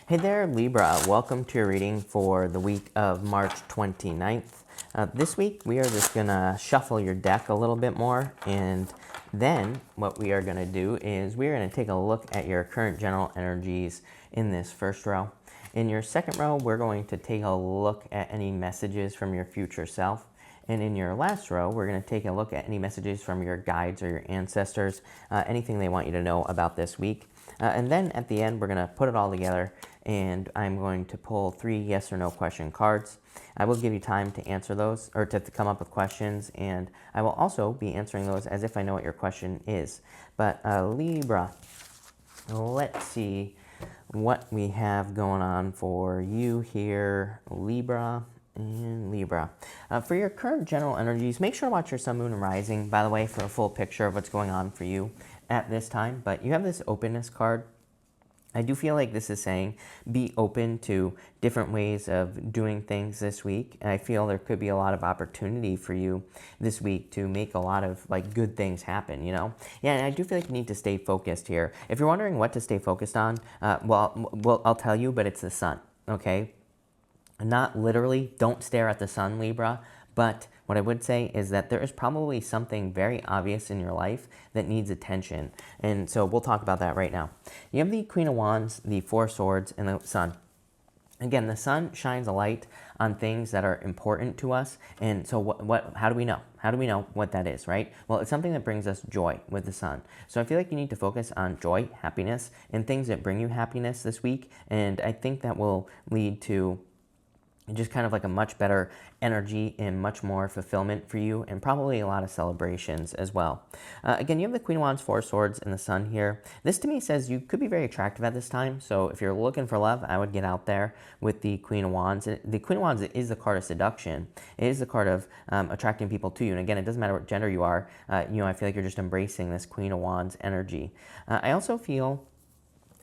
Hey there, Libra. Welcome to your reading for the week of March 29th. This week, we are just going to shuffle your deck a little bit more. And then what we are going to do is we're going to take a look at your current general energies in this first row. In your second row, we're going to take a look at any messages from your future self. And in your last row, we're going to take a look at any messages from your guides or your ancestors, anything they want you to know about this week. And then at the end, we're going to put it all together, and I'm going to pull 3 yes or no question cards. I will give you time to answer those, or to come up with questions, and I will also be answering those as if I know what your question is. But Libra, let's see what we have going on for you here, Libra. And Libra. For your current general energies, make sure to watch your sun, moon, and rising, by the way, for a full picture of what's going on for you at this time. But you have this openness card. I do feel like this is saying be open to different ways of doing things this week. And I feel there could be a lot of opportunity for you this week to make a lot of like good things happen, you know? Yeah, and I do feel like you need to stay focused here. If you're wondering what to stay focused on, well, I'll tell you, but it's the sun, okay? Not literally, don't stare at the sun, Libra, but what I would say is that there is probably something very obvious in your life that needs attention. And so we'll talk about that right now. You have the Queen of Wands, the Four of Swords, and the Sun. Again, the sun shines a light on things that are important to us. And so how do we know? How do we know what that is, right? Well, it's something that brings us joy with the sun. So I feel like you need to focus on joy, happiness, and things that bring you happiness this week. And I think that will lead to just kind of like a much better energy and much more fulfillment for you, and probably a lot of celebrations as well. Again, you have the Queen of Wands, Four of Swords, and the Sun here. This to me says you could be very attractive at this time. So if you're looking for love, I would get out there with the Queen of Wands. The Queen of Wands is the card of seduction. It is the card of attracting people to you. And again, it doesn't matter what gender you are. I feel like you're just embracing this Queen of Wands energy. I also feel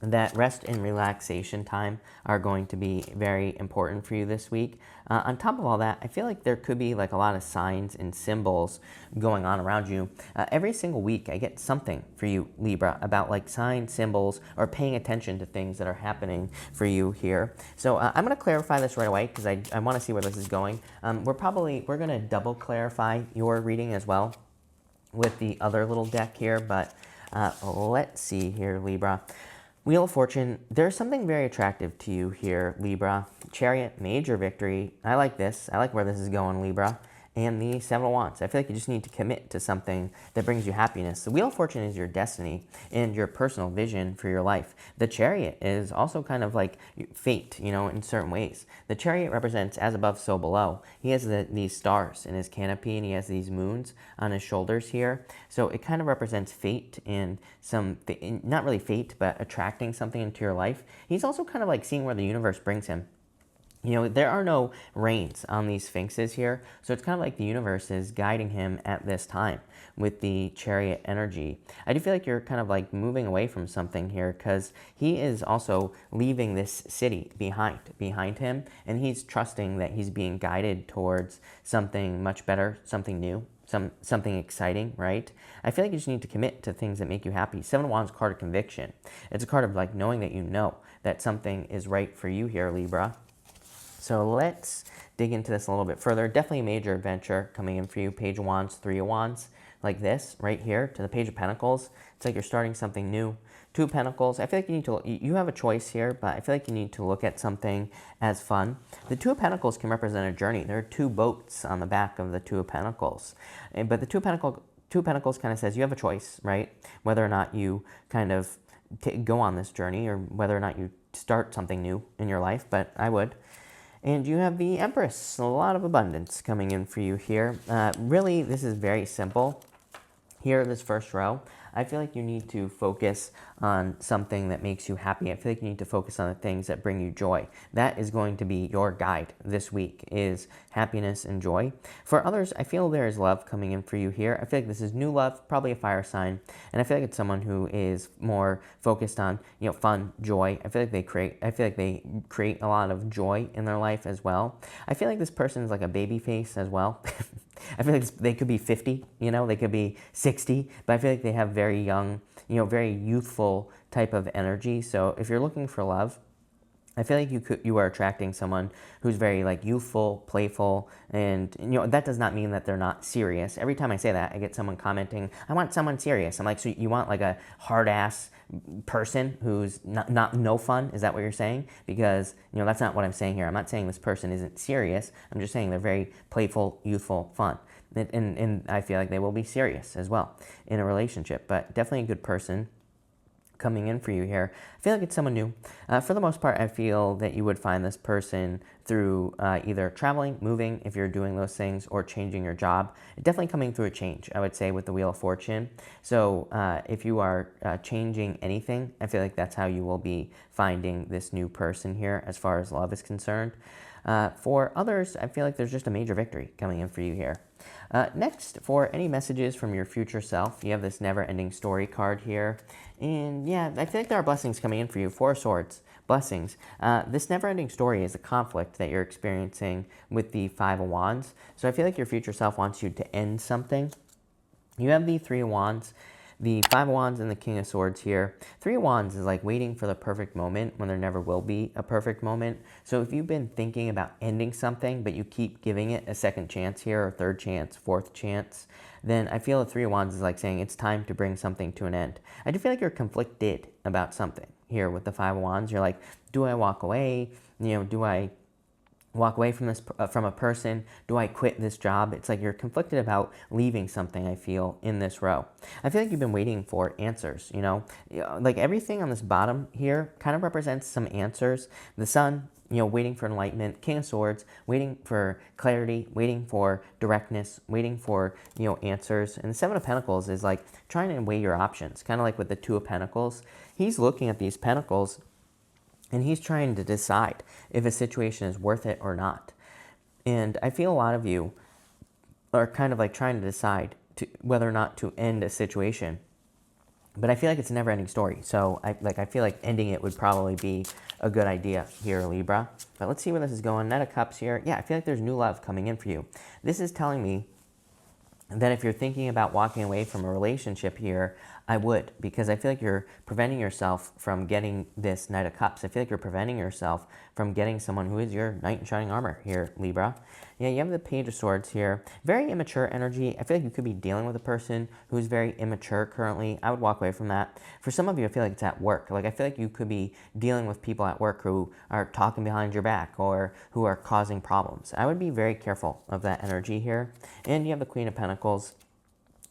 that rest and relaxation time are going to be very important for you this week. On top of all that, I feel like there could be like a lot of signs and symbols going on around you. Every single week, I get something for you, Libra, about like signs, symbols, or paying attention to things that are happening for you here. So I'm going to clarify this right away because I want to see where this is going. We're going to double clarify your reading as well with the other little deck here, but let's see here, Libra. Wheel of Fortune, there's something very attractive to you here, Libra. Chariot, major victory. I like this. I like where this is going, Libra. And the Seven of Wands. I feel like you just need to commit to something that brings you happiness. The Wheel of Fortune is your destiny and your personal vision for your life. The Chariot is also kind of like fate, in certain ways. The Chariot represents as above, so below. He has these stars in his canopy, and he has these moons on his shoulders here. So it kind of represents fate and not really fate, but attracting something into your life. He's also kind of like seeing where the universe brings him. There are no reins on these sphinxes here, so it's kind of like the universe is guiding him at this time with the Chariot energy. I do feel like you're kind of like moving away from something here because he is also leaving this city behind him, and he's trusting that he's being guided towards something much better, something new, something exciting, right? I feel like you just need to commit to things that make you happy. Seven of Wands, card of conviction. It's a card of like knowing that you know that something is right for you here, Libra. So let's dig into this a little bit further. Definitely a major adventure coming in for you. Page of Wands, Three of Wands, like this right here to the Page of Pentacles. It's like you're starting something new. Two of Pentacles. I feel like you have a choice here, but I feel like you need to look at something as fun. The Two of Pentacles can represent a journey. There are 2 boats on the back of the Two of Pentacles. But the Two of Pentacles kind of says you have a choice, right? Whether or not you kind of go on this journey or whether or not you start something new in your life, but I would. And you have the Empress, a lot of abundance coming in for you here. Really, this is very simple. Here, this first row, I feel like you need to focus on something that makes you happy. I feel like you need to focus on the things that bring you joy. That is going to be your guide this week, is happiness and joy. For others, I feel there is love coming in for you here. I feel like this is new love, probably a fire sign. And I feel like it's someone who is more focused on, fun, joy. I feel like they create a lot of joy in their life as well. I feel like this person is like a baby face as well. I feel like they could be 50, they could be 60, but I feel like they have very young, very youthful type of energy. So if you're looking for love, I feel like you are attracting someone who's very like youthful, playful, and that does not mean that they're not serious. Every time I say that, I get someone commenting, "I want someone serious." I'm like, "So you want like a hard ass person who's not no fun?" Is that what you're saying? Because that's not what I'm saying here. I'm not saying this person isn't serious. I'm just saying they're very playful, youthful, fun, and I feel like they will be serious as well in a relationship. But definitely a good person coming in for you here. I feel like it's someone new. For the most part, I feel that you would find this person through either traveling, moving, if you're doing those things, or changing your job. Definitely coming through a change, I would say, with the Wheel of Fortune. So if you are changing anything, I feel like that's how you will be finding this new person here as far as love is concerned. For others, I feel like there's just a major victory coming in for you here. Next, for any messages from your future self, you have this never-ending story card here. And yeah, I feel like there are blessings coming in for you. Four of Swords, blessings. This never-ending story is a conflict that you're experiencing with the Five of Wands. So I feel like your future self wants you to end something. You have the Three of Wands, the Five of Wands, and the King of Swords here. Three of Wands is like waiting for the perfect moment when there never will be a perfect moment. So if you've been thinking about ending something, but you keep giving it a second chance here, or third chance, fourth chance, then I feel the Three of Wands is like saying it's time to bring something to an end. I do feel like you're conflicted about something here with the Five of Wands. You're like, do I walk away? Do I walk away from this from a person? Do I quit this job? It's like you're conflicted about leaving something, I feel, in this row. I feel like you've been waiting for answers, like everything on this bottom here kind of represents some answers. The Sun, waiting for enlightenment. King of Swords, waiting for clarity, waiting for directness, waiting for, answers. And the Seven of Pentacles is like trying to weigh your options, kind of like with the Two of Pentacles. He's looking at these pentacles and he's trying to decide if a situation is worth it or not. And I feel a lot of you are kind of like trying to decide whether or not to end a situation. But I feel like it's a never-ending story. So I feel like ending it would probably be a good idea here, Libra. But let's see where this is going. Knight of Cups here. Yeah, I feel like there's new love coming in for you. This is telling me that if you're thinking about walking away from a relationship here, I would, because I feel like you're preventing yourself from getting this Knight of Cups. I feel like you're preventing yourself from getting someone who is your knight in shining armor here, Libra. Yeah, you have the Page of Swords here. Very immature energy. I feel like you could be dealing with a person who's very immature currently. I would walk away from that. For some of you, I feel like it's at work. Like, I feel like you could be dealing with people at work who are talking behind your back or who are causing problems. I would be very careful of that energy here. And you have the Queen of Pentacles.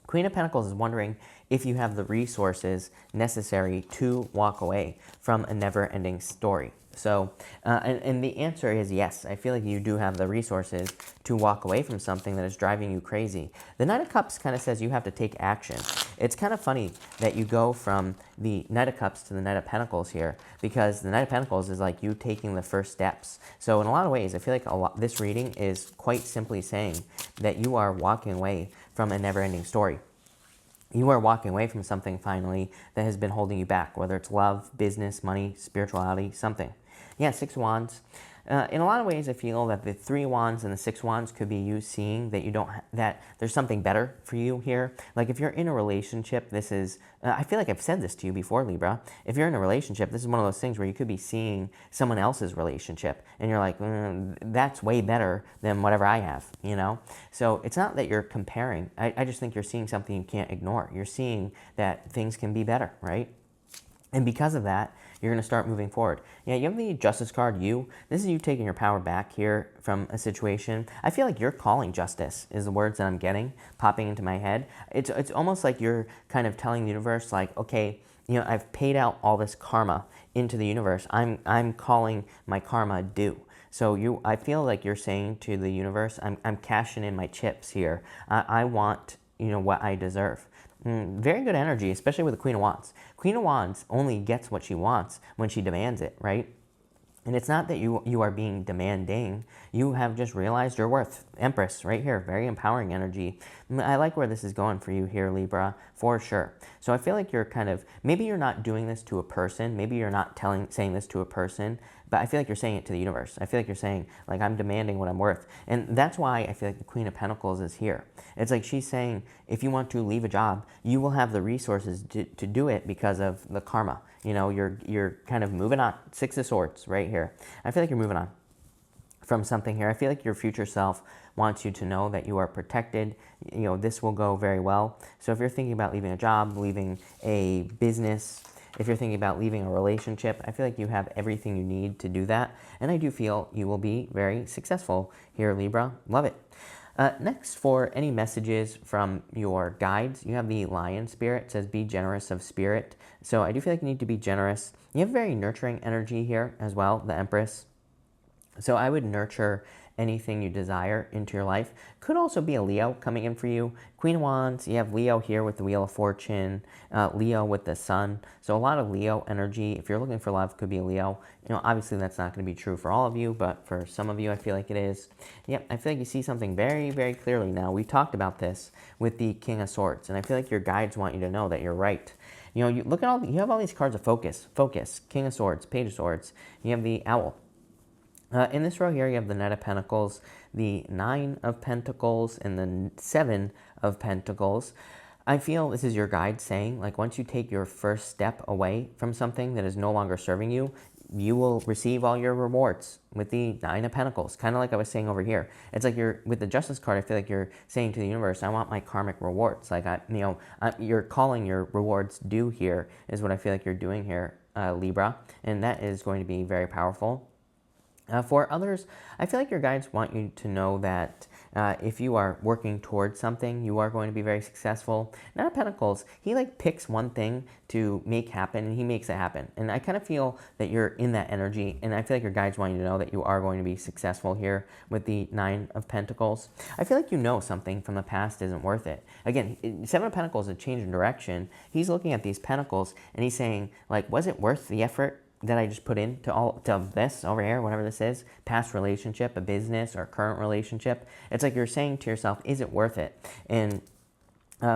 Queen of Pentacles is wondering if you have the resources necessary to walk away from a never-ending story. So, and the answer is yes. I feel like you do have the resources to walk away from something that is driving you crazy. The Knight of Cups kind of says you have to take action. It's kind of funny that you go from the Knight of Cups to the Knight of Pentacles here, because the Knight of Pentacles is like you taking the first steps. So in a lot of ways, I feel like this reading is quite simply saying that you are walking away from a never-ending story. You are walking away from something finally that has been holding you back, whether it's love, business, money, spirituality, something. Yeah, Six Wands. In a lot of ways, I feel that the Three Wands and the Six Wands could be you seeing that that there's something better for you here. Like if you're in a relationship, this is, I feel like I've said this to you before, Libra. If you're in a relationship, this is one of those things where you could be seeing someone else's relationship and you're like, that's way better than whatever I have, So it's not that you're comparing. I just think you're seeing something you can't ignore. You're seeing that things can be better, right? And because of that, you're going to start moving forward. Yeah, you have the Justice card, you. This is you taking your power back here from a situation. I feel like you're calling justice is the words that I'm getting, popping into my head. It's almost like you're kind of telling the universe, like, okay, I've paid out all this karma into the universe. I'm calling my karma due. So I feel like you're saying to the universe, I'm cashing in my chips here. I want, what I deserve. Very good energy, especially with the Queen of Wands. Queen of Wands only gets what she wants when she demands it, right? And it's not that you are being demanding. You have just realized your worth. Empress, right here, very empowering energy. I like where this is going for you here, Libra, for sure. So I feel like you're kind of, maybe you're not doing this to a person. Maybe you're not saying this to a person, but I feel like you're saying it to the universe. I feel like you're saying, like, I'm demanding what I'm worth. And that's why I feel like the Queen of Pentacles is here. It's like she's saying, if you want to leave a job, you will have the resources to do it because of the karma You know, you're kind of moving on. Six of Swords right here. I feel like you're moving on from something here. I feel like your future self wants you to know that you are protected. You know, this will go very well. So if you're thinking about leaving a job, leaving a business, if you're thinking about leaving a relationship, I feel like you have everything you need to do that. And I do feel you will be very successful here, Libra. Love it. Next, for any messages from your guides, you have the Lion Spirit. It says, be generous of spirit. So I do feel like you need to be generous. You have very nurturing energy here as well, the Empress. So I would nurture anything you desire into your life. Could also be a Leo coming in for you. Queen of Wands, you have Leo here with the Wheel of Fortune, Leo with the Sun. So a lot of Leo energy. If you're looking for love, could be a Leo. You know, obviously that's not going to be true for all of you, but for some of you, I feel like it is. Yep, I feel like you see something very, very clearly now. We talked about this with the King of Swords, and I feel like your guides want you to know that you're right. You know, you look at all, you have all these cards of focus, King of Swords, Page of Swords. You have the Owl. In this row here, you have the Knight of Pentacles, the Nine of Pentacles, and the Seven of Pentacles. I feel this is your guide saying, like, once you take your first step away from something that is no longer serving you, you will receive all your rewards with the Nine of Pentacles. Kind of like I was saying over here. It's like you're, with the Justice card, I feel like you're saying to the universe, I want my karmic rewards. Like, you're calling your rewards due here is what I feel like you're doing here, Libra. And that is going to be very powerful. For others, I feel like your guides want you to know that if you are working towards something, you are going to be very successful. Knight of Pentacles, he like picks one thing to make happen, and he makes it happen. And I kind of feel that you're in that energy, and I feel like your guides want you to know that you are going to be successful here with the Nine of Pentacles. I feel like you know something from the past isn't worth it. Again, Seven of Pentacles is a change in direction. He's looking at these pentacles, and he's saying, like, was it worth the effort that I just put to this over here, whatever this is, past relationship, a business, or current relationship? It's like you're saying to yourself, is it worth it? And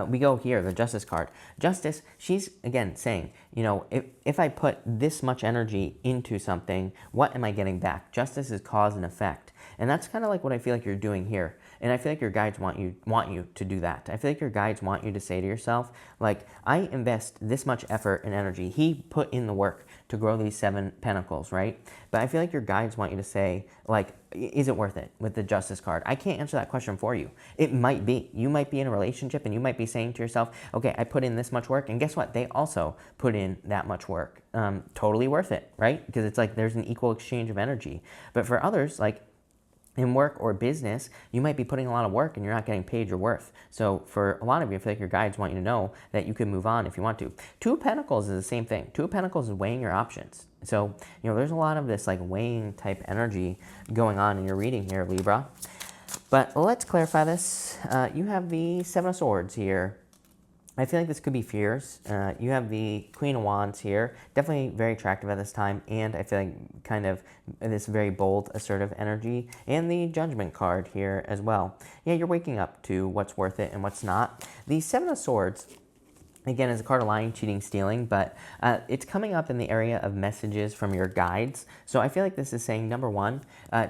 we go here, the Justice card. Justice, she's, again, saying, you know, if I put this much energy into something, what am I getting back? Justice is cause and effect. And that's kind of like what I feel like you're doing here. And I feel like your guides want you to do that. I feel like your guides want you to say to yourself, like, I invest this much effort and energy. He put in the work to grow these Seven Pentacles, right? But I feel like your guides want you to say, like, is it worth it with the Justice card? I can't answer that question for you. It might be. You might be in a relationship and you might be saying to yourself, okay, I put in this much work, and guess what? They also put in that much work. Totally worth it, right? Because it's like there's an equal exchange of energy. But for others, like, in work or business, you might be putting a lot of work and you're not getting paid your worth. So for a lot of you, I feel like your guides want you to know that you can move on if you want to. Two of Pentacles is the same thing. Two of Pentacles is weighing your options. So, you know, there's a lot of this like weighing type energy going on in your reading here, Libra. But let's clarify this. You have the Seven of Swords here. I feel like this could be fears. You have the Queen of Wands here. Definitely very attractive at this time. And I feel like kind of this very bold, assertive energy. And the Judgment card here as well. Yeah, you're waking up to what's worth it and what's not. The Seven of Swords, again, is a card of lying, cheating, stealing, but it's coming up in the area of messages from your guides. So I feel like this is saying, number one,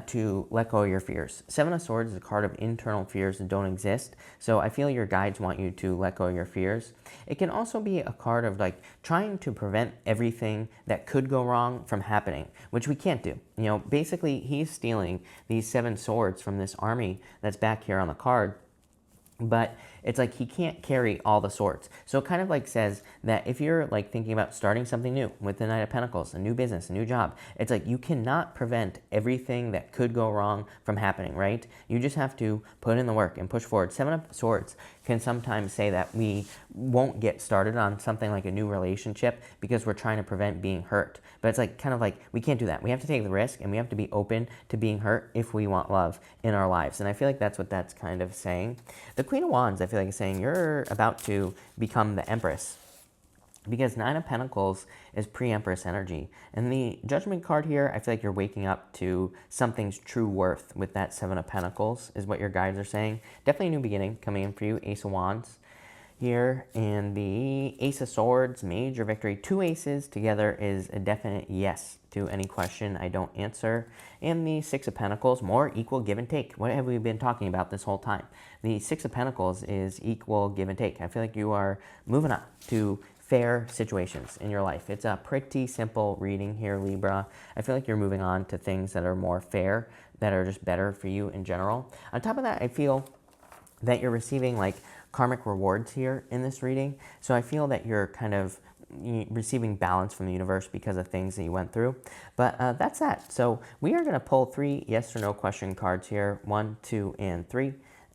to let go of your fears. Seven of Swords is a card of internal fears that don't exist. So I feel your guides want you to let go of your fears. It can also be a card of like trying to prevent everything that could go wrong from happening, which we can't do. You know, basically he's stealing these Seven Swords from this army that's back here on the card. But it's like he can't carry all the swords. So it kind of like says that if you're like thinking about starting something new with the Knight of Pentacles, a new business, a new job, it's like you cannot prevent everything that could go wrong from happening, right? You just have to put in the work and push forward. Seven of Swords can sometimes say that we won't get started on something like a new relationship because we're trying to prevent being hurt. But it's like kind of like we can't do that. We have to take the risk and we have to be open to being hurt if we want love in our lives. And I feel like that's what that's kind of saying. The Queen of Wands, I feel like is saying you're about to become the Empress, because Nine of Pentacles is pre-Empress energy. And the Judgment card here, I feel like you're waking up to something's true worth with that Seven of Pentacles is what your guides are saying. Definitely a new beginning coming in for you. Ace of Wands here, and the Ace of Swords, major victory. Two aces together is a definite yes to any question I don't answer. And the Six of Pentacles, more equal give and take. What have we been talking about this whole time? The Six of Pentacles is equal give and take. I feel like you are moving on to fair situations in your life. It's a pretty simple reading here, Libra. I feel like you're moving on to things that are more fair, that are just better for you in general. On top of that, I feel that you're receiving like karmic rewards here in this reading. So I feel that you're kind of receiving balance from the universe because of things that you went through. But that's that. So we are going to pull 3 yes or no question cards here, 1, 2, and 3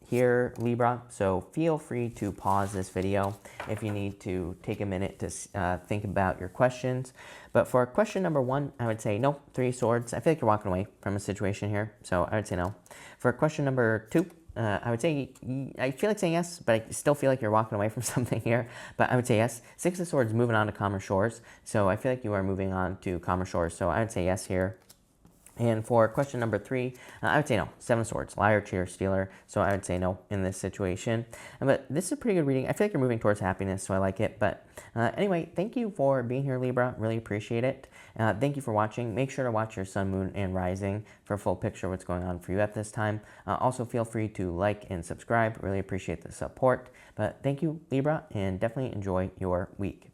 here, Libra. So feel free to pause this video if you need to take a minute to think about your questions. But for question number 1, I would say no, 3 of Swords. I feel like you're walking away from a situation here, so I would say no. For question number 2, I would say, I feel like saying yes, but I still feel like you're walking away from something here. But I would say yes. 6 of Swords, moving on to calmer shores. So I feel like you are moving on to calmer shores. So I would say yes here. And for question number 3, I would say no. 7 of Swords, liar, cheater, stealer. So I would say no in this situation. But this is a pretty good reading. I feel like you're moving towards happiness, so I like it. But anyway, thank you for being here, Libra. Really appreciate it. Thank you for watching. Make sure to watch your sun, moon, and rising for a full picture of what's going on for you at this time. Also, feel free to like and subscribe. Really appreciate the support. But thank you, Libra, and definitely enjoy your week.